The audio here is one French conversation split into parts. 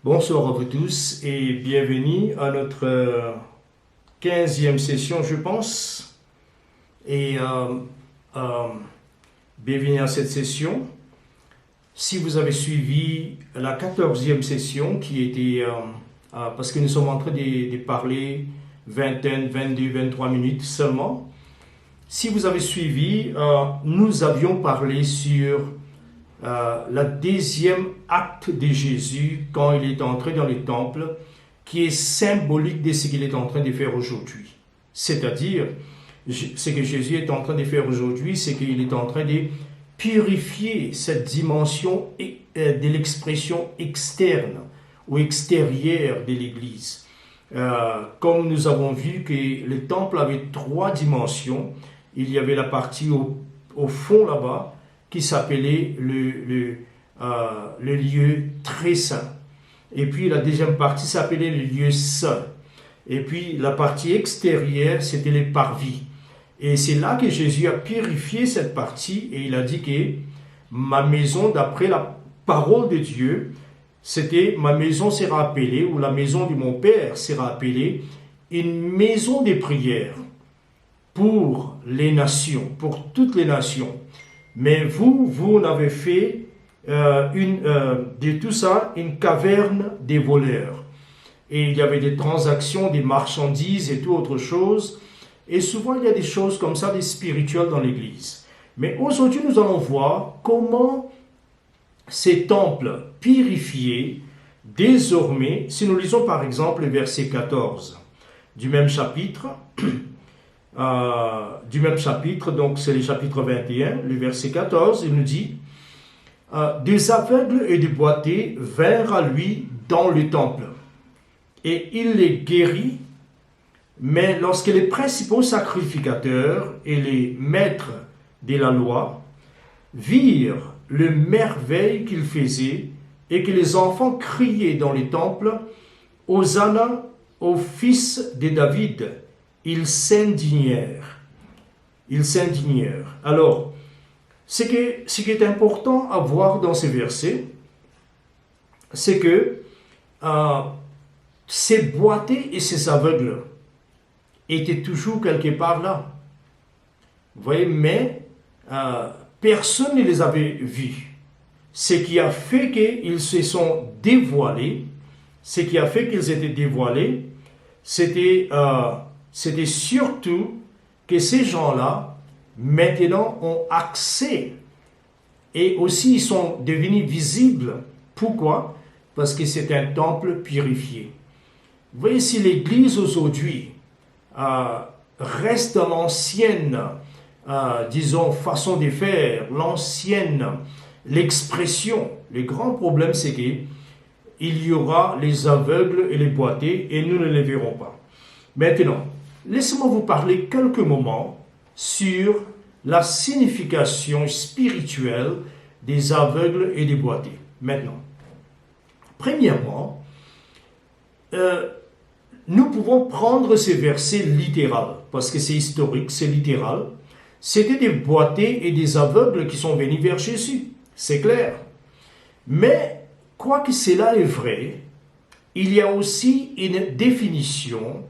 Bonsoir à vous tous et bienvenue à notre 15e session, je pense. Et euh, bienvenue à cette session. Si vous avez suivi la 14e session qui était, parce que nous sommes en train de parler vingtaine, 22, 23 minutes seulement. Si vous avez suivi, nous avions parlé sur le deuxième acte de Jésus quand il est entré dans le temple, qui est symbolique de ce qu'il est en train de faire aujourd'hui. C'est-à-dire, ce que Jésus est en train de faire aujourd'hui, c'est qu'il est en train de purifier cette dimension de l'expression externe ou extérieure de l'Église. Comme nous avons vu que le temple avait trois dimensions, il y avait la partie au fond là-bas, qui s'appelait le lieu très saint. Et puis la deuxième partie s'appelait le lieu saint. Et puis la partie extérieure, c'était les parvis. Et c'est là que Jésus a purifié cette partie et il a dit que ma maison, d'après la parole de Dieu, c'était ma maison sera appelée, ou la maison de mon Père sera appelée, une maison de prière pour les nations, pour toutes les nations. Mais vous n'avez fait de tout ça une caverne des voleurs. Et il y avait des transactions, des marchandises et tout autre chose. Et souvent, il y a des choses comme ça, des spirituels dans l'Église. Mais aujourd'hui, nous allons voir comment ces temples purifiés, désormais, si nous lisons par exemple le verset 14 du même chapitre, donc c'est le chapitre 21, le verset 14, il nous dit des aveugles et des boiteux vinrent à lui dans le temple, et il les guérit. Mais lorsque les principaux sacrificateurs et les maîtres de la loi virent le merveille qu'il faisait, et que les enfants criaient dans les temples, Hosanna au fils de David, ils s'indignèrent. Ils s'indignèrent. Alors, ce qui est important à voir dans ces versets, c'est que ces boiteux et ces aveugles étaient toujours quelque part là. Vous voyez, mais personne ne les avait vus. Ce qui a fait qu'ils se sont dévoilés, ce qui a fait qu'ils étaient dévoilés, c'était surtout que ces gens-là, maintenant, ont accès et aussi ils sont devenus visibles. Pourquoi? Parce que c'est un temple purifié. Vous voyez, si l'Église aujourd'hui reste l'ancienne, disons, façon de faire, l'expression, le grand problème c'est qu'il y aura les aveugles et les boiteux et nous ne les verrons pas. Maintenant, laissez-moi vous parler quelques moments sur la signification spirituelle des aveugles et des boiteux. Maintenant, premièrement, nous pouvons prendre ces versets littéral, parce que c'est historique, c'est littéral. C'était des boiteux et des aveugles qui sont venus vers Jésus, c'est clair. Mais, quoique cela est vrai, il y a aussi une définition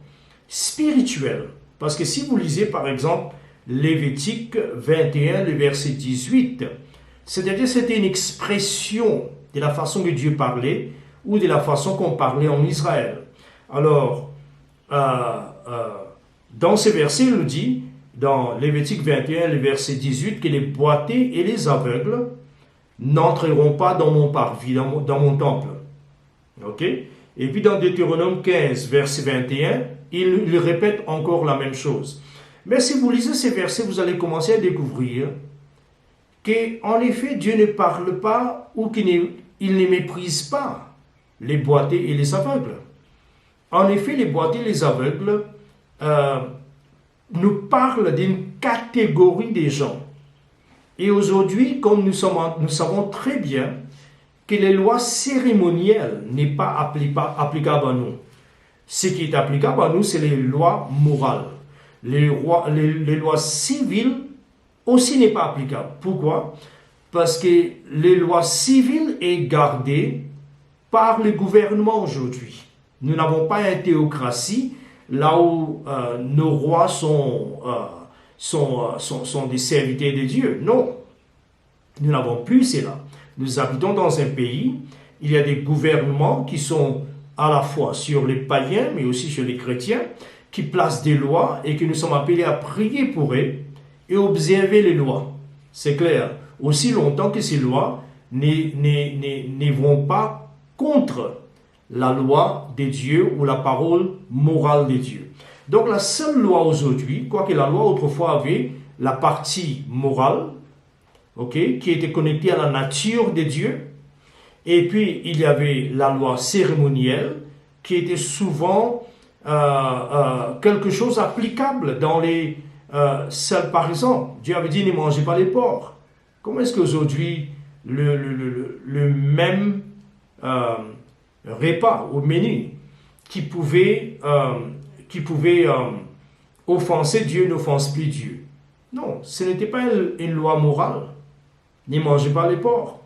spirituelle. Parce que si vous lisez par exemple Lévitique 21, le verset 18, c'est-à-dire c'était une expression de la façon que Dieu parlait ou de la façon qu'on parlait en Israël. Alors, dans ce verset, il nous dit, dans Lévitique 21, le verset 18, que les boiteux et les aveugles n'entreront pas dans mon parvis, dans mon temple. Ok? Et puis dans Deutéronome 15, verset 21, il répète encore la même chose. Mais si vous lisez ces versets, vous allez commencer à découvrir qu'en effet, Dieu ne parle pas ou qu'il ne méprise pas les boiteux et les aveugles. En effet, les boiteux et les aveugles nous parlent d'une catégorie de gens. Et aujourd'hui, comme nous savons très bien que les lois cérémonielles n'est pas applicable à nous. Ce qui est applicable à nous, c'est les lois morales. Les lois civiles aussi n'est pas applicable. Pourquoi? Parce que les lois civiles est gardées par le gouvernement aujourd'hui. Nous n'avons pas une théocratie là où nos rois sont des serviteurs de Dieu. Non, nous n'avons plus cela. Nous habitons dans un pays, il y a des gouvernements qui sont à la fois sur les païens, mais aussi sur les chrétiens, qui placent des lois et que nous sommes appelés à prier pour eux et observer les lois. C'est clair. Aussi longtemps que ces lois ne vont pas contre la loi de Dieu ou la parole morale de Dieu. Donc la seule loi aujourd'hui, quoique la loi autrefois avait la partie morale, qui était connectée à la nature de Dieu, et puis il y avait la loi cérémonielle qui était souvent quelque chose applicable dans les... par exemple, Dieu avait dit ne mangez pas les porcs. Comment est-ce qu'aujourd'hui le même repas au menu qui pouvait offenser Dieu n'offense plus Dieu? Non, ce n'était pas une loi morale. Ne mangez pas les porcs.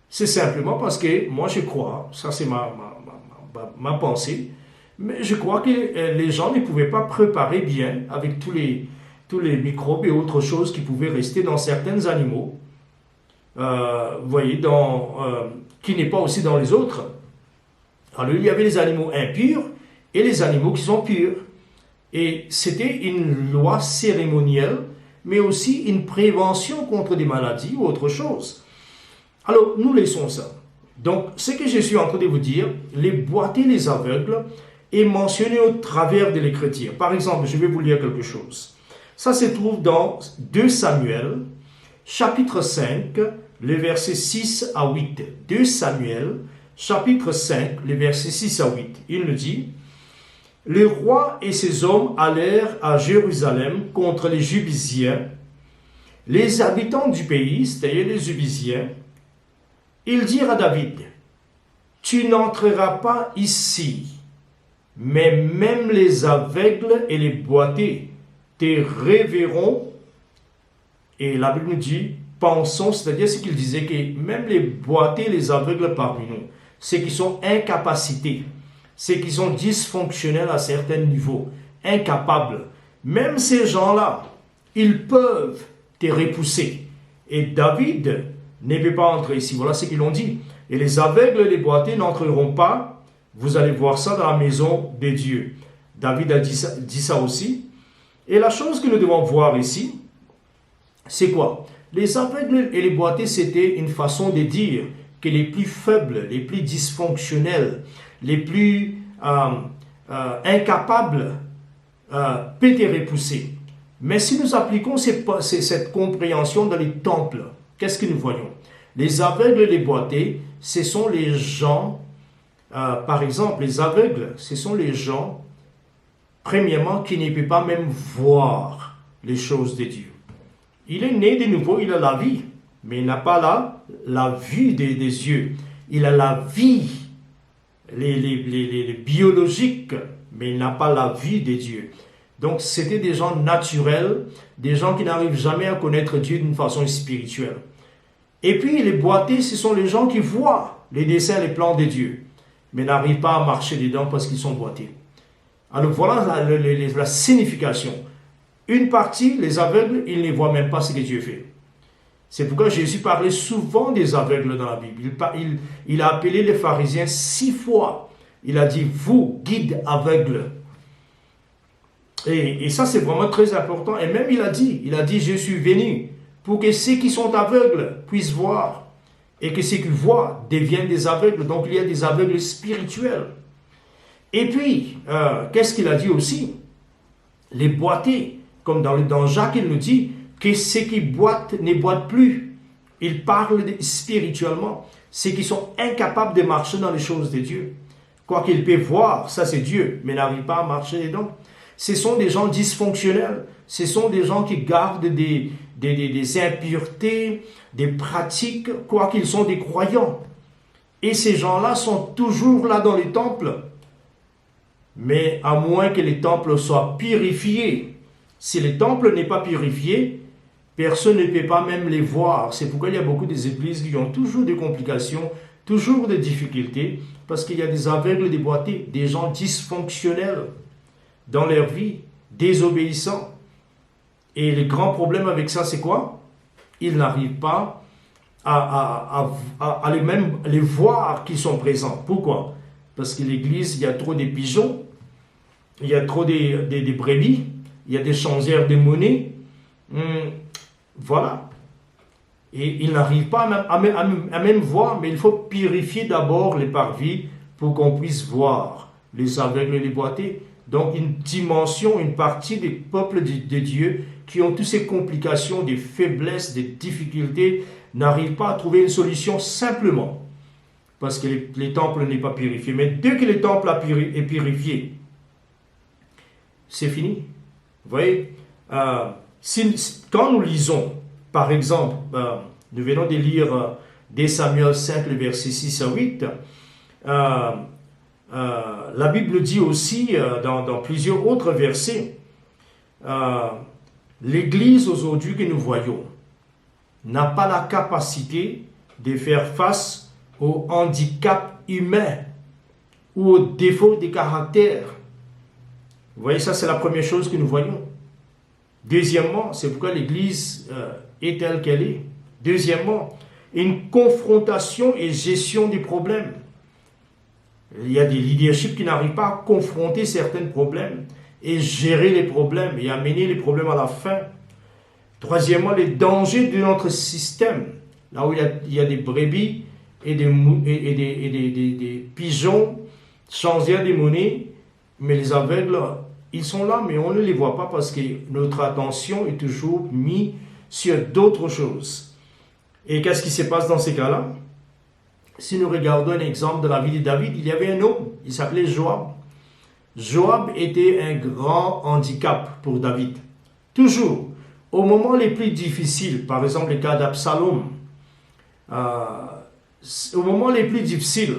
C'est simplement parce que moi je crois, ça c'est ma pensée, mais je crois que les gens ne pouvaient pas préparer bien avec tous les microbes et autres choses qui pouvaient rester dans certains animaux, vous voyez, qui n'est pas aussi dans les autres. Alors il y avait les animaux impurs et les animaux qui sont purs. Et c'était une loi cérémonielle, mais aussi une prévention contre des maladies ou autre chose. Alors, nous laissons ça. Donc, ce que je suis en train de vous dire, les boiter les aveugles est mentionné au travers de l'Écriture. Par exemple, je vais vous lire quelque chose. Ça se trouve dans 2 Samuel, chapitre 5, les versets 6 à 8. 2 Samuel, chapitre 5, les versets 6 à 8. Il nous dit: le roi et ses hommes allèrent à Jérusalem contre les Jubisiens. Les habitants du pays, c'est-à-dire les Jubisiens, ils dirent à David: tu n'entreras pas ici, mais même les aveugles et les boités te révéreront. Et la Bible nous dit, pensons, c'est-à-dire ce qu'il disait, que même les boités, les aveugles parmi nous, ceux qui sont incapacités, ceux qui sont dysfonctionnels à certains niveaux, incapables, même ces gens-là, ils peuvent te repousser. Et David ne peut pas entrer ici. Voilà ce qu'ils ont dit. Et les aveugles et les boités n'entreront pas. Vous allez voir ça dans la maison de Dieu. David a dit ça aussi. Et la chose que nous devons voir ici, c'est quoi? Les aveugles et les boités, c'était une façon de dire que les plus faibles, les plus dysfonctionnels, les plus incapables peuvent être repoussés. Mais si nous appliquons cette compréhension dans les temples, qu'est-ce que nous voyons? Les aveugles et les boités, ce sont les gens, par exemple, les aveugles, ce sont les gens, premièrement, qui ne peuvent pas même voir les choses de Dieu. Il est né de nouveau, il a la vie, mais il n'a pas la vue des yeux. Il a la vie, les biologiques, mais il n'a pas la vie de Dieu. Donc, c'était des gens naturels, des gens qui n'arrivent jamais à connaître Dieu d'une façon spirituelle. Et puis, les boités, ce sont les gens qui voient les desseins, les plans de Dieu, mais n'arrivent pas à marcher dedans parce qu'ils sont boités. Alors, voilà la signification. Une partie, les aveugles, ils ne voient même pas ce que Dieu fait. C'est pourquoi Jésus parlait souvent des aveugles dans la Bible. Il a appelé les pharisiens 6 fois. Il a dit, vous, guides aveugles. Et ça, c'est vraiment très important. Et même il a dit, je suis venu pour que ceux qui sont aveugles puissent voir. Et que ceux qui voient deviennent des aveugles. Donc, il y a des aveugles spirituels. Et puis, qu'est-ce qu'il a dit aussi? Les boités, comme dans Jacques, il nous dit que ceux qui boitent ne boitent plus. Il parle spirituellement. Ceux qui sont incapables de marcher dans les choses de Dieu. Quoi qu'ils peuvent voir, ça c'est Dieu, mais n'arrivent pas à marcher dedans. Ce sont des gens dysfonctionnels. Ce sont des gens qui gardent des impuretés, des pratiques, quoi qu'ils sont des croyants. Et ces gens-là sont toujours là dans les temples. Mais à moins que les temples soient purifiés. Si le temple n'est pas purifié, personne ne peut pas même les voir. C'est pourquoi il y a beaucoup d'églises qui ont toujours des complications, toujours des difficultés parce qu'il y a des aveugles déboîtés, des gens dysfonctionnels dans leur vie, désobéissants. Et le grand problème avec ça, c'est quoi? Ils n'arrivent pas à les voir qui sont présents. Pourquoi? Parce que l'église, il y a trop de pigeons, il y a trop de brebis, il y a des changeurs de monnaie. Voilà. Et ils n'arrivent pas à même voir, mais il faut purifier d'abord les parvis pour qu'on puisse voir les aveugles et les boités. Donc une dimension, une partie des peuples de Dieu qui ont toutes ces complications, des faiblesses, des difficultés, n'arrivent pas à trouver une solution simplement parce que les temples n'est pas purifié. Mais dès que le temple est purifié, c'est fini. Vous voyez, quand nous lisons, par exemple, nous venons de lire 2 Samuel 5, le verset 6 à 8, la Bible dit aussi dans plusieurs autres versets, l'Église aujourd'hui que nous voyons n'a pas la capacité de faire face au handicap humain ou aux défauts de caractère. Vous voyez, ça c'est la première chose que nous voyons. Deuxièmement, c'est pourquoi l'Église est telle qu'elle est. Deuxièmement, une confrontation et gestion des problèmes. Il y a des leaderships qui n'arrivent pas à confronter certains problèmes et gérer les problèmes et amener les problèmes à la fin. Troisièmement, les dangers de notre système. Là où il y a des brebis et des pigeons, changeurs des monnaies, mais les aveugles, ils sont là, mais on ne les voit pas parce que notre attention est toujours mise sur d'autres choses. Et qu'est-ce qui se passe dans ces cas-là? Si nous regardons un exemple de la vie de David, il y avait un homme, il s'appelait Joab. Joab était un grand handicap pour David. Toujours, au moment les plus difficiles, par exemple le cas d'Absalom, au moment les plus difficiles,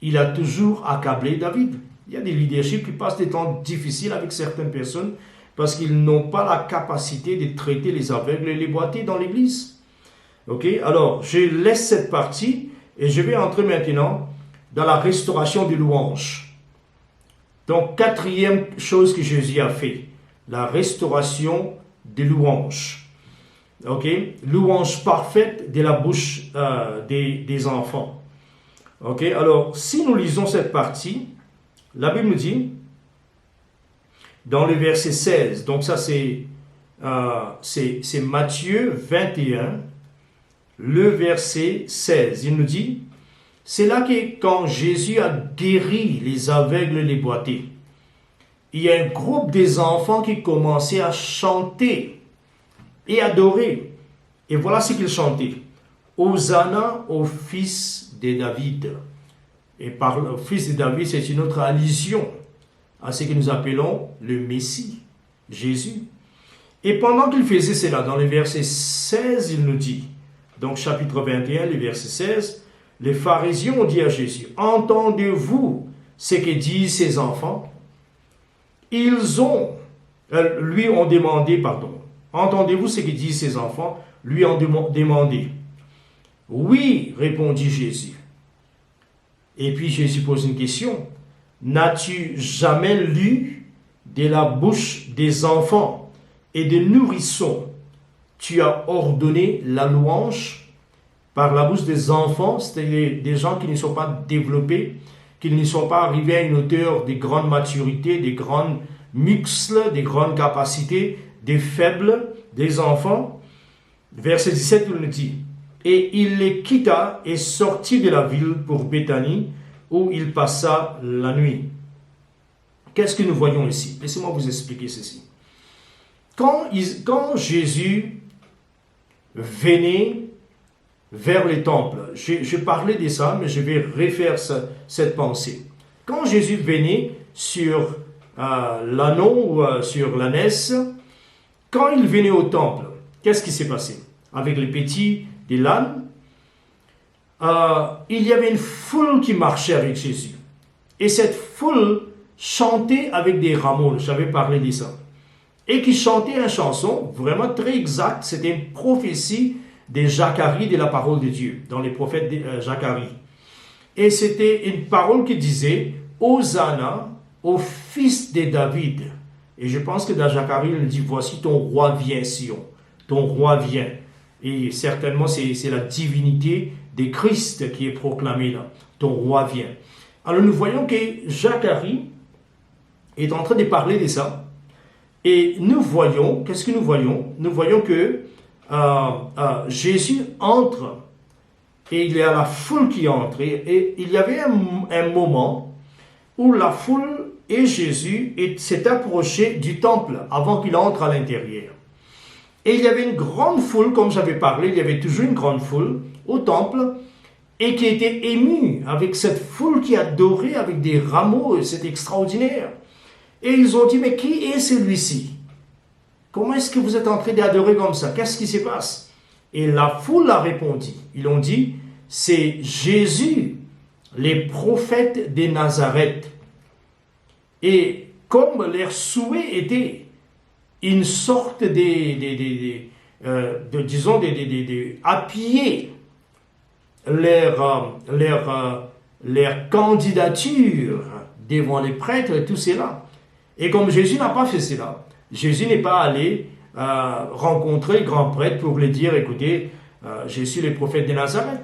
il a toujours accablé David. Il y a des leaderships qui passent des temps difficiles avec certaines personnes parce qu'ils n'ont pas la capacité de traiter les aveugles et les boités dans l'église. Ok, alors je laisse cette partie et je vais entrer maintenant dans la restauration des louanges. Donc, quatrième chose que Jésus a fait, la restauration des louanges. Ok, louange parfaite de la bouche des enfants. Ok, alors si nous lisons cette partie, la Bible nous dit, dans le verset 16, donc ça c'est Matthieu 21, le verset 16, il nous dit, c'est là que quand Jésus a guéri les aveugles et les boités, il y a un groupe des enfants qui commençaient à chanter et adorer. Et voilà ce qu'ils chantaient. Hosanna au fils de David. Et par le fils de David, c'est une autre allusion à ce que nous appelons le Messie, Jésus. Et pendant qu'il faisait cela, dans le verset 16, il nous dit, donc chapitre 21, le verset 16, les pharisiens ont dit à Jésus, entendez-vous ce que disent ces enfants? Lui ont demandé, entendez-vous ce que disent ces enfants? Lui ont demandé. Oui, répondit Jésus. Et puis Jésus pose une question. N'as-tu jamais lu de la bouche des enfants et des nourrissons, tu as ordonné la louange? Par la bouche des enfants, c'est des gens qui ne sont pas développés, qui ne sont pas arrivés à une hauteur de grande maturité, de grands muscles, de grandes capacités, des faibles, des enfants. Verset 17, il nous dit, et il les quitta et sortit de la ville pour Béthanie, où il passa la nuit. Qu'est-ce que nous voyons ici? Laissez-moi vous expliquer ceci. Quand Jésus venait vers les temples, je parlais de ça, mais je vais refaire cette pensée. Quand Jésus venait sur l'ânon ou sur l'ânesse, quand il venait au temple, qu'est-ce qui s'est passé? Avec les petits de l'âne, il y avait une foule qui marchait avec Jésus. Et cette foule chantait avec des rameaux, j'avais parlé de ça. Et qui chantait une chanson vraiment très exacte, c'était une prophétie de Zacharie de la parole de Dieu, dans les prophètes de Zacharie. Et c'était une parole qui disait Hosanna au fils de David. Et je pense que dans Zacharie, il dit voici ton roi vient, Sion. Ton roi vient. Et certainement, c'est la divinité de Christ qui est proclamée là. Ton roi vient. Alors nous voyons que Zacharie est en train de parler de ça. Et nous voyons, qu'est-ce que nous voyons? Nous voyons que Jésus entre et il y a la foule qui entre. Et il y avait un moment où la foule et Jésus s'est approché du temple avant qu'il entre à l'intérieur. Et il y avait une grande foule, comme j'avais parlé, il y avait toujours une grande foule au temple et qui était émue avec cette foule qui adorait avec des rameaux, c'est extraordinaire. Et ils ont dit, mais qui est celui-ci? Comment est-ce que vous êtes en train d'adorer comme ça? Qu'est-ce qui se passe? Et la foule a répondu. Ils ont dit, c'est Jésus, les prophètes de Nazareth. Et comme leur souhait était une sorte appuyer leur candidature devant les prêtres et tout cela. Et comme Jésus n'a pas fait cela, Jésus n'est pas allé rencontrer le grand prêtre pour lui dire, écoutez, je suis le prophète de Nazareth.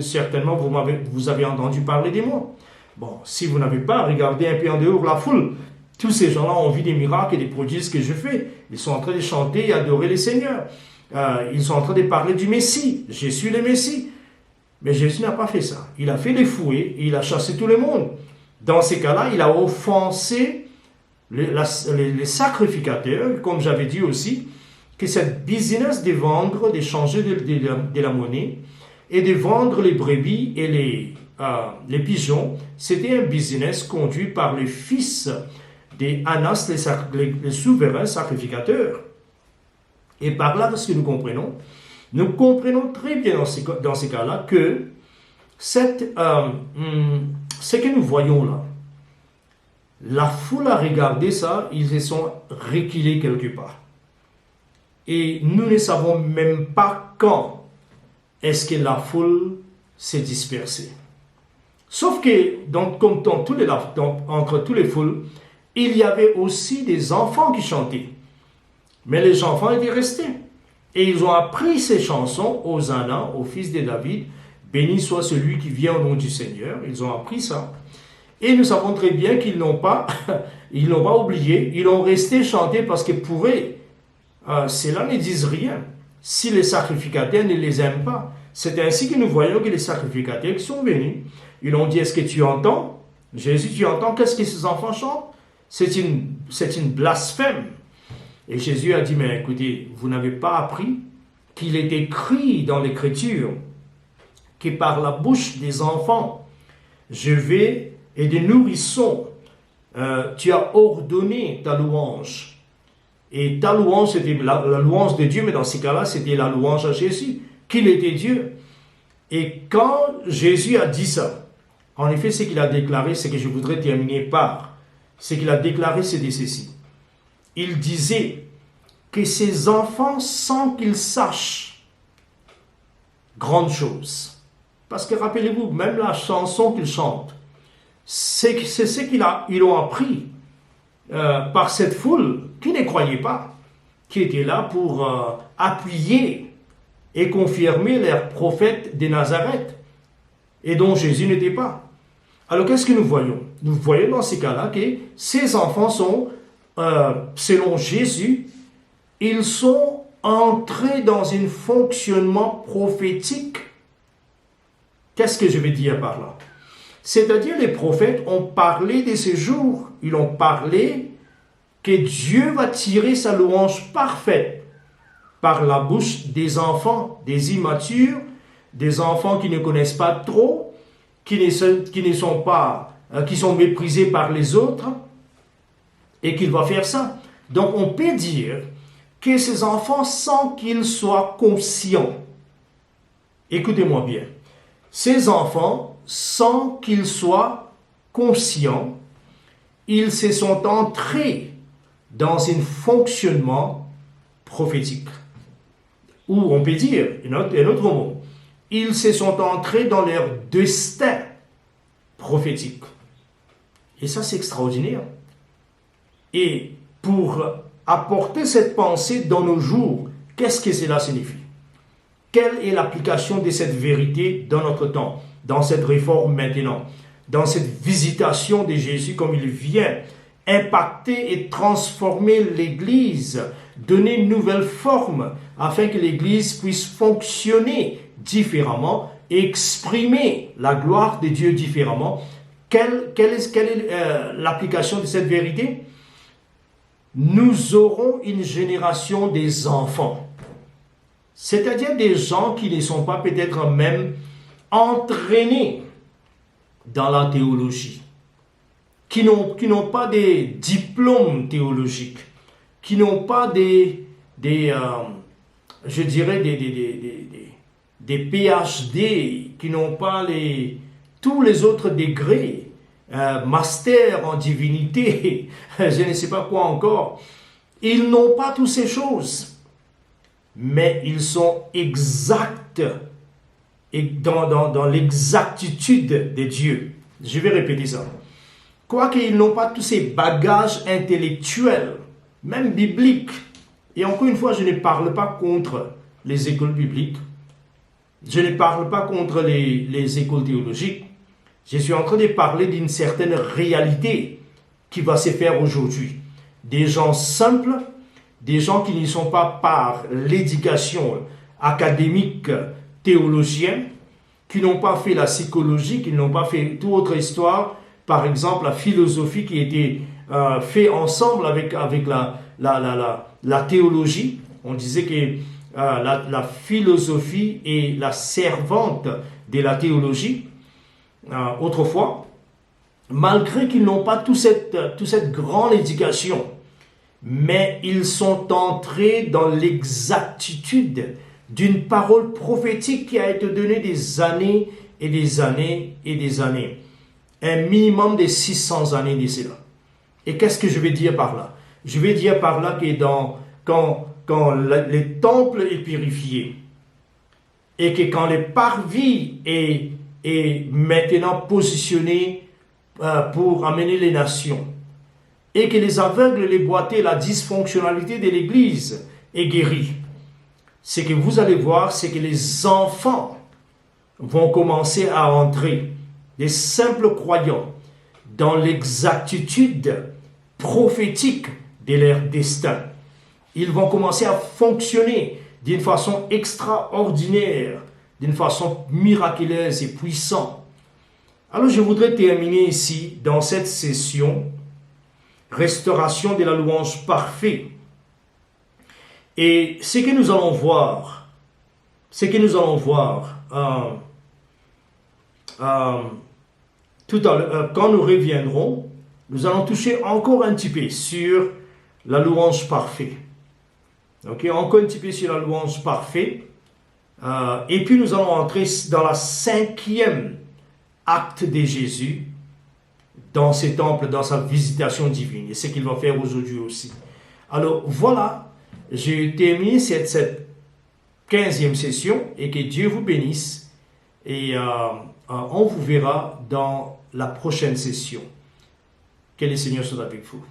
Certainement, vous avez entendu parler de moi. Bon, si vous n'avez pas regardé un peu en dehors la foule, tous ces gens-là ont vu des miracles et des prodiges que je fais. Ils sont en train de chanter et adorer le Seigneur. Ils sont en train de parler du Messie. Je suis le Messie. Mais Jésus n'a pas fait ça. Il a fait les fouets et il a chassé tout le monde. Dans ces cas-là, il a offensé les sacrificateurs, comme j'avais dit aussi, que cette business de vendre, d'échanger de la monnaie et de vendre les brebis et les pigeons, c'était un business conduit par le fils d'Annas, les souverains sacrificateurs. Et par là, ce que nous comprenons très bien dans ces cas-là que ce que nous voyons là, la foule a regardé ça, ils se sont reculés quelque part. Et nous ne savons même pas quand est-ce que la foule s'est dispersée. Sauf que, comme entre tous les foules, il y avait aussi des enfants qui chantaient. Mais les enfants étaient restés. Et ils ont appris ces chansons, Hosanna, au fils de David, béni soit celui qui vient au nom du Seigneur. Ils ont appris ça. Et nous savons très bien qu'ils n'ont pas oublié, ils ont resté chanter parce que pour eux, cela ne dit rien. Si les sacrificateurs ne les aiment pas, c'est ainsi que nous voyons que les sacrificateurs qui sont venus, ils ont dit, est-ce que tu entends? Jésus, tu entends qu'est-ce que ces enfants chantent? C'est une blasphème. Et Jésus a dit, mais écoutez, vous n'avez pas appris qu'il est écrit dans l'Écriture que par la bouche des enfants, et des nourrissons, tu as ordonné ta louange. Et ta louange, c'était la louange de Dieu, mais dans ces cas-là, c'était la louange à Jésus, qu'il était Dieu. Et quand Jésus a dit ça, en effet, ce qu'il a déclaré, c'est que je voudrais terminer par, ce qu'il a déclaré, c'était ceci. Il disait que ses enfants, sans qu'ils sachent, grande chose. Parce que rappelez-vous, même la chanson qu'ils chantent, c'est ce qu'ils ont appris par cette foule qui ne croyait pas, qui était là pour appuyer et confirmer leur prophète de Nazareth, et dont Jésus n'était pas. Alors qu'est-ce que nous voyons? Nous voyons dans ces cas-là que ces enfants sont, selon Jésus, ils sont entrés dans un fonctionnement prophétique. Qu'est-ce que je veux dire par là? C'est-à-dire les prophètes ont parlé de ces jours. Ils ont parlé que Dieu va tirer sa louange parfaite par la bouche des enfants, des immatures, des enfants qui ne connaissent pas trop, qui sont méprisés par les autres, et qu'il va faire ça. Donc on peut dire que ces enfants, sans qu'ils soient conscients, écoutez-moi bien, ces enfants, sans qu'ils soient conscients, ils se sont entrés dans un fonctionnement prophétique. Ou on peut dire, un autre mot, ils se sont entrés dans leur destin prophétique. Et ça, c'est extraordinaire. Et pour apporter cette pensée dans nos jours, qu'est-ce que cela signifie? Quelle est l'application de cette vérité dans notre temps, dans cette réforme maintenant, dans cette visitation de Jésus comme il vient impacter et transformer l'Église, donner une nouvelle forme afin que l'Église puisse fonctionner différemment, exprimer la gloire de Dieu différemment. Quelle est l'application de cette vérité? Nous aurons une génération des enfants, c'est-à-dire des gens qui ne sont pas peut-être même entraînés dans la théologie, qui n'ont pas des diplômes théologiques, qui n'ont pas je dirais des PhD, qui n'ont pas tous les autres degrés, master en divinité, je ne sais pas quoi encore. Ils n'ont pas toutes ces choses, mais ils sont exacts et dans l'exactitude de Dieu. Je vais répéter ça. Quoique ils n'ont pas tous ces bagages intellectuels, même bibliques. Et encore une fois, je ne parle pas contre les écoles bibliques. Je ne parle pas contre les écoles théologiques. Je suis en train de parler d'une certaine réalité qui va se faire aujourd'hui. Des gens simples, des gens qui ne sont pas par l'éducation académique théologienne, qui n'ont pas fait la psychologie, qui n'ont pas fait toute autre histoire, par exemple la philosophie qui a été fait ensemble avec la théologie. On disait que la philosophie est la servante de la théologie. Autrefois, malgré qu'ils n'ont pas toute cette grande éducation, mais ils sont entrés dans l'exactitude d'une parole prophétique qui a été donnée des années et des années et des années. Un minimum de 600 années de cela. Et qu'est-ce que je vais dire par là? Je vais dire par là que quand le temple est purifié et que quand le parvis est maintenant positionné pour amener les nations et que les aveugles, les boiteux, la dysfonctionnalité de l'Église est guérie, ce que vous allez voir, c'est que les enfants vont commencer à entrer, des simples croyants, dans l'exactitude prophétique de leur destin. Ils vont commencer à fonctionner d'une façon extraordinaire, d'une façon miraculeuse et puissante. Alors je voudrais terminer ici, dans cette session, restauration de la louange parfaite. Et ce que nous allons voir, tout à l'heure, quand nous reviendrons, nous allons toucher encore un petit peu sur la louange parfaite. Ok, encore un petit peu sur la louange parfaite. Et puis nous allons entrer dans la 5e acte de Jésus, dans ce temple, dans sa visitation divine. Et ce qu'il va faire aujourd'hui aussi. Alors voilà, j'ai terminé cette 15e session et que Dieu vous bénisse. Et on vous verra dans la prochaine session. Que le Seigneur soit avec vous.